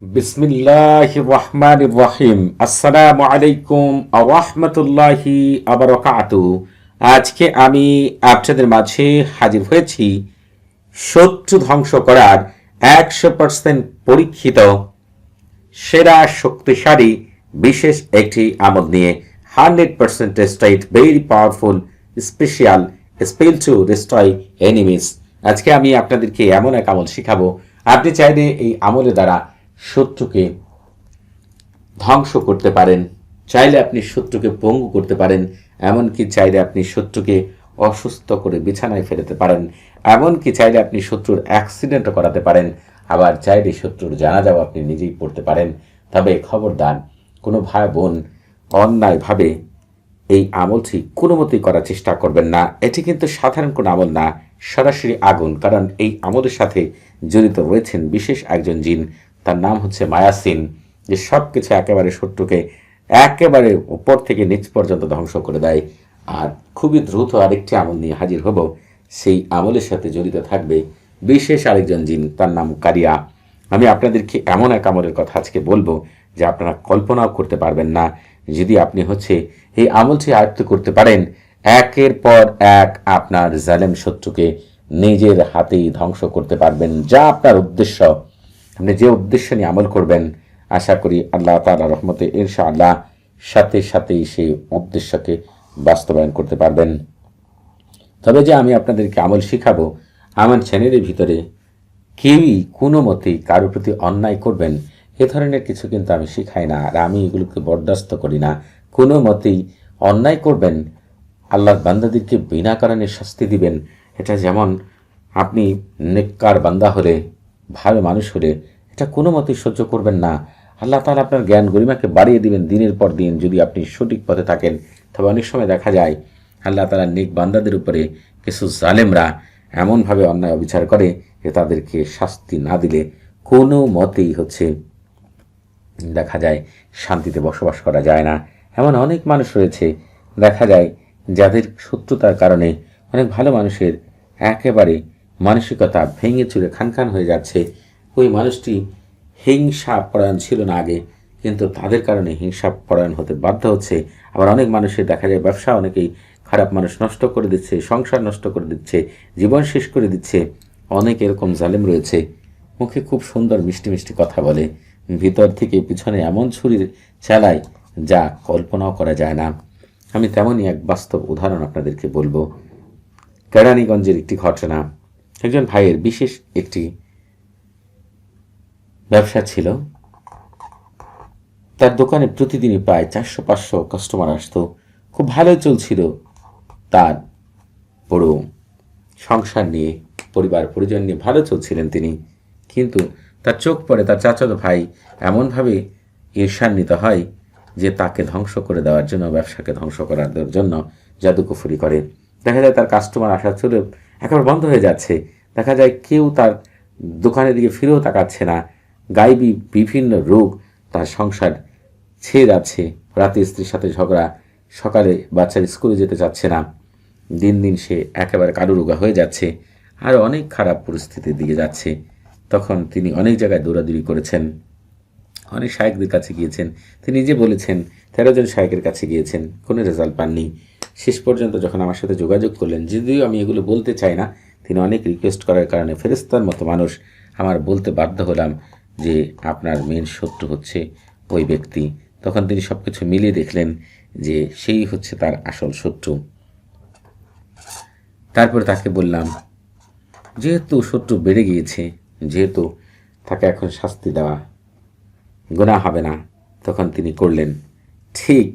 বিসমিল্লাহির রহমানির রহিম। আসসালামু আলাইকুম ওয়া রাহমাতুল্লাহি ওয়া বারাকাতুহু। আজকে আমি আপনাদের মাঝে হাজির হয়েছি শত্রু ধ্বংস করার 100% পরীক্ষিত সেরা শক্তিশালী বিশেষ একটি আমল নিয়ে। 100% tested very powerful special spell to destroy enemies. আজকে আমি আপনাদেরকে এমন এক আমল শিখাবো, আপনি চাইলে এই আমলের দ্বারা শত্রুকে ধ্বংস করতে পারেন, চাইলে আপনি শত্রুকে পঙ্গু করতে পারেন, এমনকি চাইলে আপনি শত্রুকে অসুস্থ করে বিছানায় ফেলতে পারেন, এমনকি চাইলে আপনি শত্রুর অ্যাক্সিডেন্টও করাতে পারেন, আবার চাইলে শত্রুর জানাজাও আপনি নিজেই পড়তে পারেন। তবে খবরদার, কোনো ভাই বোন অন্যায়ভাবে এই আমলটি কোনো মতেই করার চেষ্টা করবেন না। এটি কিন্তু সাধারণ কোনো আমল না, সরাসরি আগুন। কারণ এই আমলের সাথে জড়িত রয়েছেন বিশেষ একজন জিন, তার নাম হচ্ছে মায়াসিন, যে সব কিছু একেবারে শত্রুকে একেবারে উপর থেকে নিচ পর্যন্ত ধ্বংস করে দেয়। আর খুবই দ্রুত আরেকটি আমল নিয়ে হাজির হব, সেই আমলের সাথে জড়িত থাকবে বিশেষ আরেকজন জিন, তার নাম কারিয়া। আমি আপনাদেরকে এমন এক আমলের কথা আজকে বলবো যে আপনারা কল্পনাও করতে পারবেন না। যদি আপনি এই আমলটি আয়ত্ত করতে পারেন, একের পর এক আপনার জালেম শত্রুকে নিজের হাতেই ধ্বংস করতে পারবেন। যা আপনার উদ্দেশ্য, আপনি যে উদ্দেশ্য নিয়ে আমল করবেন, আশা করি আল্লাহ তাআলার রহমতে ইনশাআল্লাহ সাথে সাথেই সেই উদ্দেশ্যকে বাস্তবায়ন করতে পারবেন। তবে যে আমি আপনাদেরকে আমল শিখাবো, আমার চ্যানেলের ভিতরে কেউই কোনো মতেই কারোর প্রতি অন্যায় করবেন এ ধরনের কিছু কিন্তু আমি শিখাই না, আর আমি এগুলোকে বরদাস্ত করি না। কোনো মতেই অন্যায় করবেন, আল্লাহর বান্দাদেরকে বিনা কারণে শাস্তি দিবেন, এটা যেমন আপনি নেককার বান্দা হলে, ভালো মানুষ হলে এটা কোনো মতেই সহ্য করবেন না। আল্লাহ তাআলা আপনার জ্ঞান গরিমাকে বাড়িয়ে দিবেন দিনের পর দিন, যদি আপনি সঠিক পথে থাকেন। তবে অনেক সময় দেখা যায় আল্লাহ তাআলা নেক বান্দাদের উপরে কিছু জালেমরা এমনভাবে অন্যায় অবিচার করে যে তাদেরকে শাস্তি না দিলে কোনো মতেই দেখা যায় শান্তিতে বসবাস করা যায় না। এমন অনেক মানুষ রয়েছে, দেখা যায় যাদের শত্রুতার কারণে অনেক ভালো মানুষের একেবারে মানসিকতা ভেঙে চুরে খান খান হয়ে যাচ্ছে। ওই মানুষটি হিংসা পরায়ণ ছিল না আগে, কিন্তু তাদের কারণে হিংসা পরায়ণ হতে বাধ্য হচ্ছে। আবার অনেক মানুষের দেখা যায় ব্যবসা অনেকেই খারাপ মানুষ নষ্ট করে দিচ্ছে, সংসার নষ্ট করে দিচ্ছে, জীবন শেষ করে দিচ্ছে। অনেক এরকম জালেম রয়েছে, মুখে খুব সুন্দর মিষ্টি মিষ্টি কথা বলে, ভিতর থেকে পিছনে এমন ছুরি চালায় যা কল্পনাও করা যায় না। আমি তেমনই এক বাস্তব উদাহরণ আপনাদেরকে বলবো। কেরানীগঞ্জের একটি ঘটনা। একজন ভাইয়ের বিশেষ একটি ব্যবসা ছিল, তার দোকানে প্রতিদিনই প্রায় 400-500 কাস্টমার আসতো, খুব ভালোই চলছিল তার বড় সংসার নিয়ে, পরিবার পরিজন নিয়ে ভালো চলছিলেন তিনি। কিন্তু তার চোখ পড়ে তার চাচাতো ভাই এমনভাবে ঈর্ষান্বিত হয় যে তাকে ধ্বংস করে দেওয়ার জন্য, ব্যবসাকে ধ্বংস করার জন্য জাদুকুফুরি করে। দেখা যায় তার কাস্টমার আসা ছিল একেবারে বন্ধ হয়ে যাচ্ছে, দেখা যায় কেউ তার দোকানের দিকে ফিরেও তাকাচ্ছে না। গায়েবী বিভিন্ন রোগ তার সংসার ছেয়ে যাচ্ছে, রাতে স্ত্রীর সাথে ঝগড়া, সকালে বাচ্চার স্কুলে যেতে চাচ্ছে না। দিন দিন সে একেবারে কারুরোগা হয়ে যাচ্ছে, আর অনেক খারাপ পরিস্থিতির দিকে যাচ্ছে। তখন তিনি অনেক জায়গায় দৌড়াদৌড়ি করেছেন, অনেক শায়েকদের কাছে গিয়েছেন। তিনি নিজে বলেছেন 13 জন শায়েকের কাছে গিয়েছেন, কোনো রেজাল্ট পাননি। শেষ পর্যন্ত যখন আমার সাথে যোগাযোগ করলেন, যদিও আমি এগুলো বলতে চাই না, তিনি অনেক রিকোয়েস্ট করার কারণে ফেরেশতার মতো মানুষ, আমার বলতে বাধ্য হলাম যে আপনার মেন শত্রু হচ্ছে ওই ব্যক্তি। তখন তিনি সব কিছু মিলিয়ে দেখলেন যে সেই হচ্ছে তার আসল শত্রু। তারপরে তাকে বললাম, যেহেতু শত্রু বেড়ে গিয়েছে, যেহেতু তাকে এখন শাস্তি দেওয়া গুনাহ হবে না, তখন তিনি করলেন। ঠিক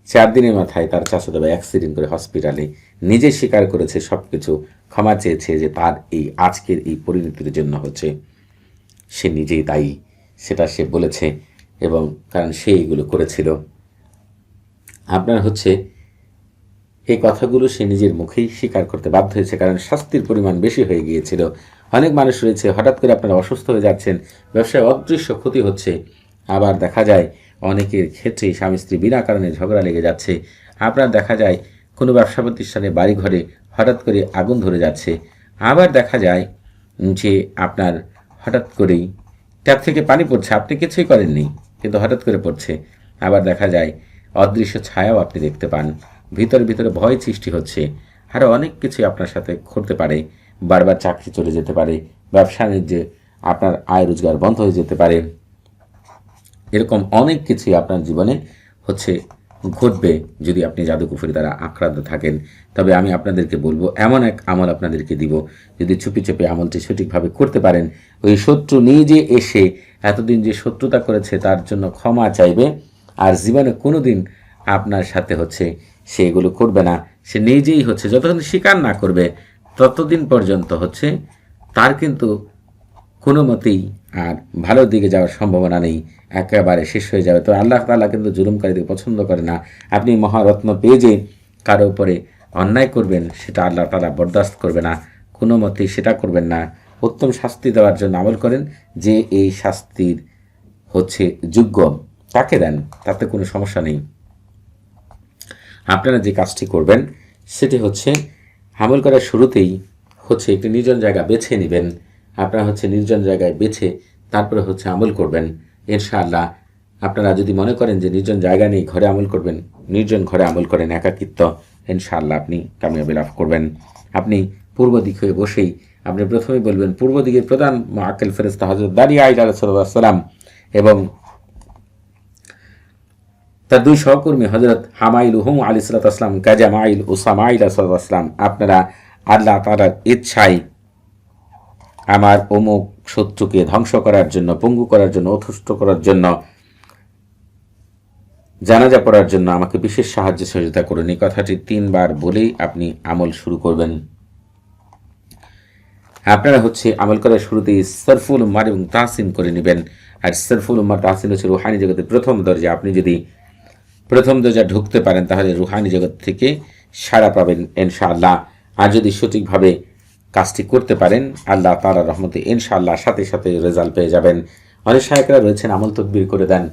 4 দিনের মাথায় তার চাচাতো ভাই অ্যাক্সিডেন্ট করে হসপিটালে, নিজে স্বীকার করেছে, সব কিছু ক্ষমা চেয়েছে যে তার এই আজকের এই পরিণতির জন্য সে নিজেই দায়ী, সেটা সে বলেছে। এবং কারণ সে এইগুলো করেছিল, আপনার এই কথাগুলো সে নিজের মুখেই স্বীকার করতে বাধ্য হয়েছে, কারণ শাস্তির পরিমাণ বেশি হয়ে গিয়েছিল। অনেক মানুষ রয়েছে, হঠাৎ করে আপনারা অসুস্থ হয়ে যাচ্ছেন, ব্যবসায় অদৃশ্য ক্ষতি হচ্ছে। আবার দেখা যায় অনেকের ক্ষেত্রেই স্বামী স্ত্রী বিনা কারণে ঝগড়া লেগে যাচ্ছে। আপনার দেখা যায় কোনো ব্যবসা প্রতিষ্ঠানে বাড়িঘরে হঠাৎ করে আগুন ধরে যাচ্ছে। আবার দেখা যায় যে আপনার হঠাৎ করেই ট্যাপ থেকে পানি পড়ছে, আপনি কিছুই করেননি, কিন্তু হঠাৎ করে পড়ছে। আবার দেখা যায় অদৃশ্য ছায়াও আপনি দেখতে পান, ভিতরে ভিতরে ভয় সৃষ্টি হচ্ছে। আরও অনেক কিছুই আপনার সাথে ঘটতে পারে। বারবার চাকরি চলে যেতে পারে, ব্যবসা বাণিজ্যে আপনার আয় রোজগার বন্ধ হয়ে যেতে পারে। এরকম অনেক কিছুই আপনার জীবনে হচ্ছে ঘটবে যদি আপনি জাদুকুফরি দ্বারা আক্রান্ত থাকেন। তবে আমি আপনাদেরকে বলবো, এমন এক আমল আপনাদেরকে দিব, যদি চুপি চুপি আমলটি সঠিকভাবে করতে পারেন, ওই শত্রু নিজে এসে এতদিন যে শত্রুতা করেছে তার জন্য ক্ষমা চাইবে, আর জীবনে কোনো দিন আপনার সাথে হচ্ছে সে এগুলো করবে না। সে নিজেই হচ্ছে যতক্ষণ স্বীকার না করবে ততদিন পর্যন্ত হচ্ছে তার কিন্তু কোনো মতেই আর ভালোর দিকে যাওয়ার সম্ভাবনা নেই, একেবারে শেষ হয়ে যাবে। তো আল্লাহ তাআলা কিন্তু জুলুমকারীদের পছন্দ করে না। আপনি মহারত্ন পেয়ে যে কারো উপরে অন্যায় করবেন, সেটা আল্লাহ তাআলা বরদাস্ত করবে না, কোনো মতেই সেটা করবেন না। উত্তম শাস্তি দেওয়ার জন্য আমল করেন, যে এই শাস্তির হচ্ছে যোগ্য তাকে দেন, তাতে কোনো সমস্যা নেই। আপনারা যে কাজটি করবেন সেটি হচ্ছে আমল করার শুরুতেই হচ্ছে একটি নির্জন জায়গা বেছে নেবেন। আপনারা হচ্ছে নির্জন জায়গায় বেছে তারপরে হচ্ছে আমল করবেন। ইনশাআল্লাহ আপনারা যদি মনে করেন যে নির্জন জায়গা নেই, ঘরে আমল করবেন, নির্জন ঘরে আমল করেন, একাকিত্ব, ইনশাআল্লাহ আপনি কামিয়াবি লাভ করবেন। আপনি পূর্ব দিক হয়ে বসেই আপনি প্রথমেই বলবেন, পূর্ব দিকের প্রধান মুআক্কিল ফেরেশতা হযরত দাঁড়িয়ে আইলা রাসূলুল্লাহ সাল্লাম এবং তার দুই সহকর্মী হজরত হামাইল হুম আলী সাল্লাম কাজামাইল উসামাইল সাল্লাম, আপনারা আল্লাহ তাআলার ইচ্ছায় আমার অমুক শত্রুকে ধ্বংস করার জন্য, পঙ্গু করার জন্য, অতুষ্ট করার জন্য, জানাজা পড়ার জন্য আমাকে বিশেষ সাহায্য সহযোগিতা করুন, এই কথাটি 3 বার বলেই আপনি আমল শুরু করবেন। আপনারা হচ্ছে আমল করার শুরুতেই সরফুল উম্মার এবং তাহসিন করে নেবেন। আর সরফুল উম্মার তাহসিন হচ্ছে রুহানি জগতের প্রথম দরজা। আপনি যদি প্রথম দরজা ঢুকতে পারেন তাহলে রুহানি জগৎ থেকে সাড়া পাবেন ইনশাআল্লাহ। আর যদি সঠিকভাবে কাজটি করতে পারেন আল্লাহ তাআলার রহমতে ইনশাআল্লাহ সাথে সাথে রেজাল্ট পেয়ে যাবেন। অনেক শায়েখরা রয়েছেন আমল তদবির করে দেন,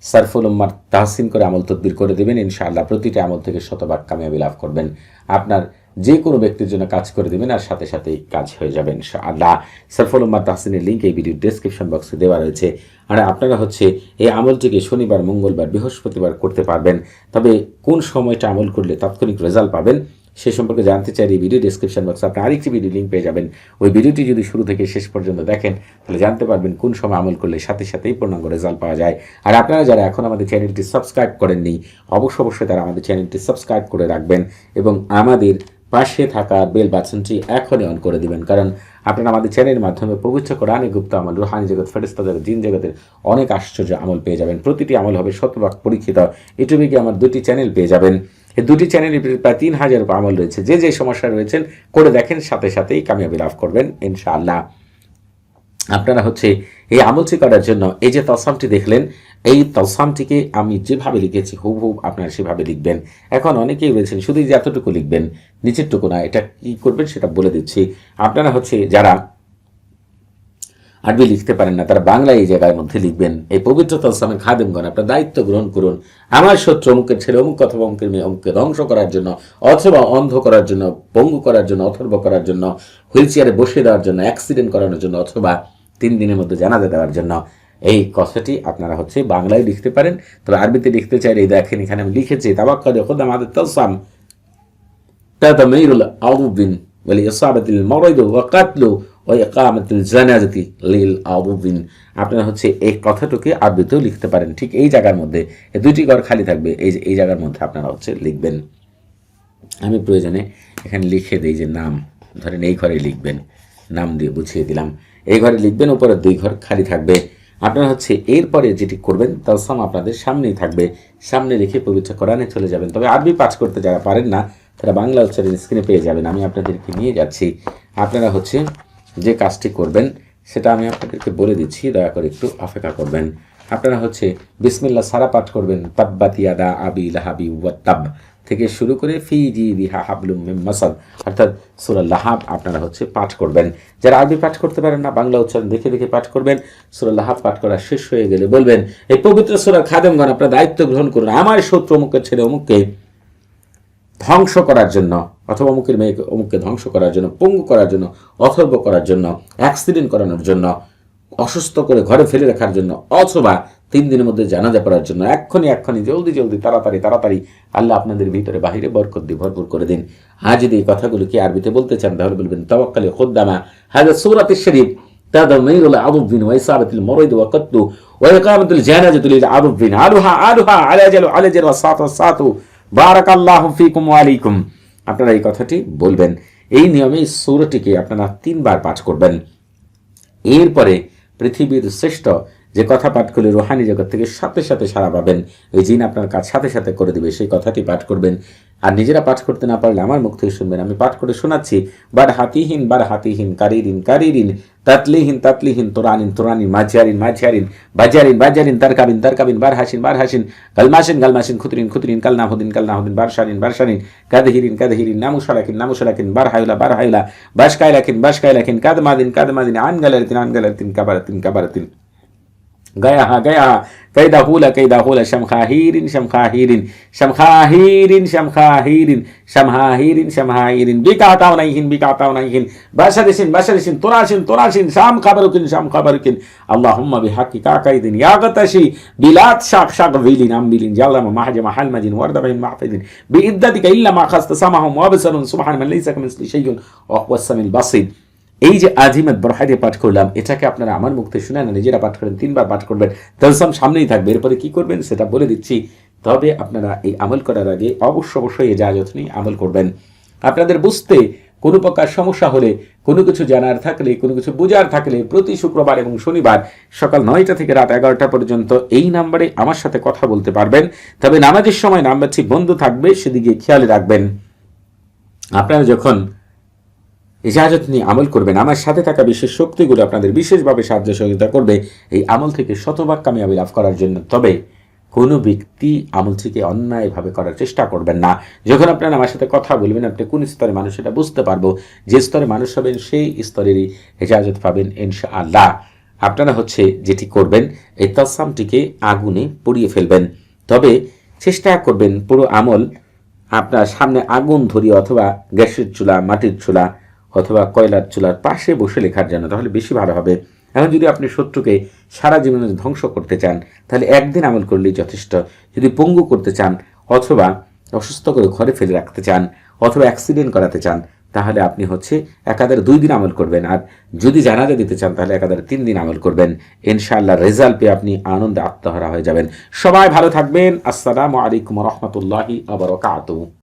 সরফুল উম্মার তাহসিন করে আমল তদবির করে দেবেন, ইনশাআল্লাহ প্রতিটি আমল থেকে শতভাগ কামিয়াবি লাভ করবেন। আপনার যে কোনো ব্যক্তির জন্য কাজ করে দেবেন আর সাথে সাথেই কাজ হয়ে যাবে ইনশাআল্লাহ। সরফুল উম্মার তাহসিনের লিঙ্ক এই ভিডিওর ডেসক্রিপশন বক্সে দেওয়া রয়েছে। আর আপনারা হচ্ছে এই আমলটিকে শনিবার, মঙ্গলবার, বৃহস্পতিবার করতে পারবেন। তবে কোন সময়টা আমল করলে তাৎক্ষণিক রেজাল্ট পাবেন সে সম্পর্কে জানতে চাই, এই ভিডিও ডেসক্রিপশন বক্সে আপনি আরেকটি ভিডিও লিঙ্ক পেয়ে যাবেন। ওই ভিডিওটি যদি শুরু থেকে শেষ পর্যন্ত দেখেন তাহলে জানতে পারবেন কোন সময় আমল করলে সাথে সাথেই পূর্ণাঙ্গ রেজাল্ট পাওয়া যায়। আর আপনারা যারা এখন আমাদের চ্যানেলটি সাবস্ক্রাইব করেননি অবশ্যই তারা আমাদের চ্যানেলটি সাবস্ক্রাইব করে রাখবেন এবং আমাদের পাশে থাকা বেল বাটনটি এখনই অন করে দিবেন, কারণ আপনারা আমাদের চ্যানেলের মাধ্যমে পবিত্র কোরআনে গুপ্ত আমল, রুহানি জগৎ, ফেরেশতা জগৎ, জিন জগতের অনেক আশ্চর্য আমল পেয়ে যাবেন। প্রতিটি আমল হবে শতভাগ পরীক্ষিত। ইউটিউবে গিয়ে আমার 2টি চ্যানেল পেয়ে যাবেন। এই 2টি চ্যানেলে প্রায় 3000 আমল রয়েছে। যে যে সমস্যা রয়েছেন করে দেখেন, সাথে সাথেই কামিয়াবি লাভ করবেন ইনশাআল্লাহ। আপনারা হচ্ছে এই আমলটি করার জন্য এই যে তসামটি দেখলেন, এই তসামটিকে আমি যেভাবে লিখেছি হুবহুব আপনারা সেভাবে লিখবেন। এখন অনেকেই রয়েছেন শুধু যে এতটুকু লিখবেন, নিচেরটুকু না, এটা কি করবেন সেটা বলে দিচ্ছি। আপনারা হচ্ছে যারা আরবি লিখতে পারেন না তারা বাংলা এই জায়গার মধ্যে লিখবেন। এই পবিত্র তসামের খাদেমগণ আপনার দায়িত্ব গ্রহণ করুন। আমার শত্রু অমুকের ছেলে অমুক অথবা অমুকের মেয়ে অমুককে ধ্বংস করার জন্য, অথবা অন্ধ করার জন্য, পঙ্গু করার জন্য, অথর্ব করার জন্য, হুইল চেয়ারে বসিয়ে দেওয়ার জন্য, অ্যাক্সিডেন্ট করানোর জন্য, অথবা 3 দিনের মধ্যে জানাজা দেওয়ার জন্য। এই কথাটি আপনারা হচ্ছে বাংলায় লিখতে পারেন। তবে আরবিতে লিখতে চাইলে এই দেখেন এখানে আমি লিখেছি, তাওয়াক্কাল খুদাম আমাদের তসাম তাতামিরুল আউবিন ওয়াল ইসাবাতিল মারাইদ ওয়া কাতলু ওয়া ইকামাতুল জানাজাতি লিল আউবিন। আপনারা হচ্ছে এই কথাটাকে আরবিতেও লিখতে পারেন। ঠিক এই জায়গার মধ্যে এই 2টি ঘর খালি থাকবে, এই জায়গার মধ্যে আপনারা হচ্ছে লিখবেন। আমি প্রয়োজনে এখানে লিখে দিই যে নাম, ধরেন এই ঘরে লিখবেন, নাম দিয়ে বুঝিয়ে দিলাম। এই ঘরে লিখবেন, উপরে 2 ঘর খালি থাকবে। আপনারা হচ্ছে এরপরে যেটি করবেন তালসাম আপনাদের সামনেই থাকবে, সামনে রেখে পবিত্র কোরআনে চলে যাবেন। তবে আরবি পাঠ করতে যারা পারেন না তারা বাংলা উচ্চারণ স্ক্রিনে পেয়ে যাবেন, আমি আপনাদেরকে নিয়ে যাচ্ছি। আপনারা হচ্ছে যে কাজটি করবেন সেটা আমি আপনাদেরকে বলে দিচ্ছি, দয়া করে একটু অপেক্ষা করবেন। আপনারা হচ্ছে বিসমিল্লাহ সারা পাঠ করবেন, তাব্বাত ইয়াদা আবি লাহাবি ওয়া তাব থেকে শুরু করে ফি জিদিহা হাবলুম মিন মাসাদ, অর্থাৎ সূরা লাহাব আপনারা হচ্ছে পাঠ করবেন। যারা আরবি পাঠ করতে পারেন না বাংলা উচ্চারণ দেখে দেখে পাঠ করবেন। সূরা লাহাব পাঠ করা শেষ হয়ে গেলে বলবেন, এই পবিত্র সূরার খাদেমগণ আপনারা দায়িত্ব গ্রহণ করুন আমার শত্রু অমুকের ছেলে অমুককে ধ্বংস করার জন্য, অথবা অমুকের মেয়েকে অমুককে ধ্বংস করার জন্য, পঙ্গু করার জন্য, অথর্ব করার জন্য, অ্যাক্সিডেন্ট করানোর জন্য, অসুস্থ করে ঘরে ফেলে রাখার জন্য, অথবা 3 দিনের মধ্যে জানাজা পড়ার জন্য এক্ষুনি জলদি তাড়াতাড়ি আল্লাহ আপনাদের ভিতরে বাহিরে বরকত দিয়ে ভরপুর করে দিন। আর যদি এই কথাগুলোকে আরবিতে বলতে চান তাহলে বলবেন তাওয়াক্কালে খুদ্দামা হাযা সূরাতুশ শরীফ তাদমিরুল আদবিন ওয়া ইসাবাতুল মুরিদ ওয়া কদ্দু ওয়া ইকামাতুল জানাজাতুল আদবিন আলুহা আলাজাল ওয়া সাতু বারাকাল্লাহু ফিকুম ওয়া আলাইকুম। আপনারা এই কথাটি বলবেন। এই নিয়মে এই সূরাটিকে আপনারা 3 বার পাঠ করবেন। এরপরে পৃথিবীর শ্রেষ্ঠ যে কথা পাঠ করলে রুহানি জগৎ থেকে সাথে সাথে সাড়া পাবেন, ওই জিন আপনার কাজ সাথে সাথে করে দিবে, সেই কথাটি পাঠ করবেন। আর নিজেরা পাঠ করতে না পারলে আমার মুখ থেকে শুনবেন, আমি পাঠ করে শোনাচ্ছি। বার হাতিহীন কারিরিন তাতলিহীন তোরানিন মাঝিয়ারিন বাজারিন তারকাবিন বারহাসিন গালমাসিন খুতরিন কালনাহুদিন বারশারিন কাদহিরিন নামুশারাকিন বারহাইলা বাশকাইলাকিন কাদমাদিন আনগালারিন কাবারাতিন গায়াহা কাইদা হুলা শামখাহিরিন বিকাতাউনাইহিন বাশারিসিন তোরাসিন শাম খাবারুকিন আল্লাহুম্মা বিহাক্কি কাকাইদিন ইয়া গাতাশি বিলাত শাক ভিলিন আমবিলিন জাল্লামা মাহজামা হালমাজিন ওয়ারদাবাইন মাহফিদিন বিইদ্দাতিকা ইল্লা মা খাসতা সামাহুম ওয়া বাসারুন সুবহান মান লাইসা কামিসলি শাইউন ওয়া হুয়াস সামিউল বাসীর। এই যে আজিমাত বরহাইতে পাঠ করলাম, এটাকে আপনারা আমার মুখ থেকে শুনে না, নিজেরা পাঠ করেন, 3 বার পাঠ করবেন, তালসাম সামনেই থাকবে। এরপরে কি করবেন সেটা বলে দিচ্ছি। তবে আপনারা এই আমল করার আগে অবশ্যই ইজাজত নিয়ে আমল করবেন। আপনাদের বুঝতে কোনো প্রকার সমস্যা হলে, কোনো কিছু জানার থাকলে, কোনো কিছু বোঝার থাকলে প্রতি শুক্রবার এবং শনিবার সকাল 9টা থেকে রাত 11টা পর্যন্ত এই নাম্বারে আমার সাথে কথা বলতে পারবেন। তবে নামাজের সময় নাম্বারটি বন্ধ থাকবে, সেদিকে খেয়াল রাখবেন। আপনারা যখন ইজাজত নিয়ে আমল করবেন, আমার সাথে থাকা বিশেষ শক্তিগুলো আপনাদের বিশেষভাবে সাহায্য সহযোগিতা করবে এই আমল থেকে শতভাগ কামিয়াবি লাভ করার জন্য। তবে কোনো ব্যক্তি আমল থেকে অন্যায়ভাবে করার চেষ্টা করবেন না। যখন আপনারা আমার সাথে কথা বলবেন, আপনি কোন স্তরে মানুষ সেটা বুঝতে পারবো। যে স্তরে মানুষ হবেন সেই স্তরেরই ইজাজত পাবেন ইনশাআল্লাহ। আপনারা যেটি করবেন, এই তাসামটিকে আগুনে পুড়িয়ে ফেলবেন। তবে চেষ্টা করবেন পুরো আমল আপনার সামনে আগুন ধরিয়ে, অথবা গ্যাসের চুলা, মাটির চুলা অথবা কয়লার চুলার পাশে বসে লেখার জন্য, তাহলে বেশি ভালো হবে। এখন যদি আপনি শত্রুকে সারা জীবনে ধ্বংস করতে চান তাহলে একদিন আমল করলেই যথেষ্ট। যদি পঙ্গু করতে চান, অথবা অসুস্থ করে ঘরে ফেলে রাখতে চান, অথবা অ্যাক্সিডেন্ট করাতে চান, তাহলে আপনি একাধারে 2 দিন আমল করবেন। আর যদি জানাজা দিতে চান তাহলে একাধারে 3 দিন আমল করবেন। ইনশাআল্লাহ রেজাল্ট পেয়ে আপনি আনন্দে আত্মহারা হয়ে যাবেন। সবাই ভালো থাকবেন। আসসালামু আলাইকুম ওয়া রাহমাতুল্লাহি ওয়া বারাকাতুহু।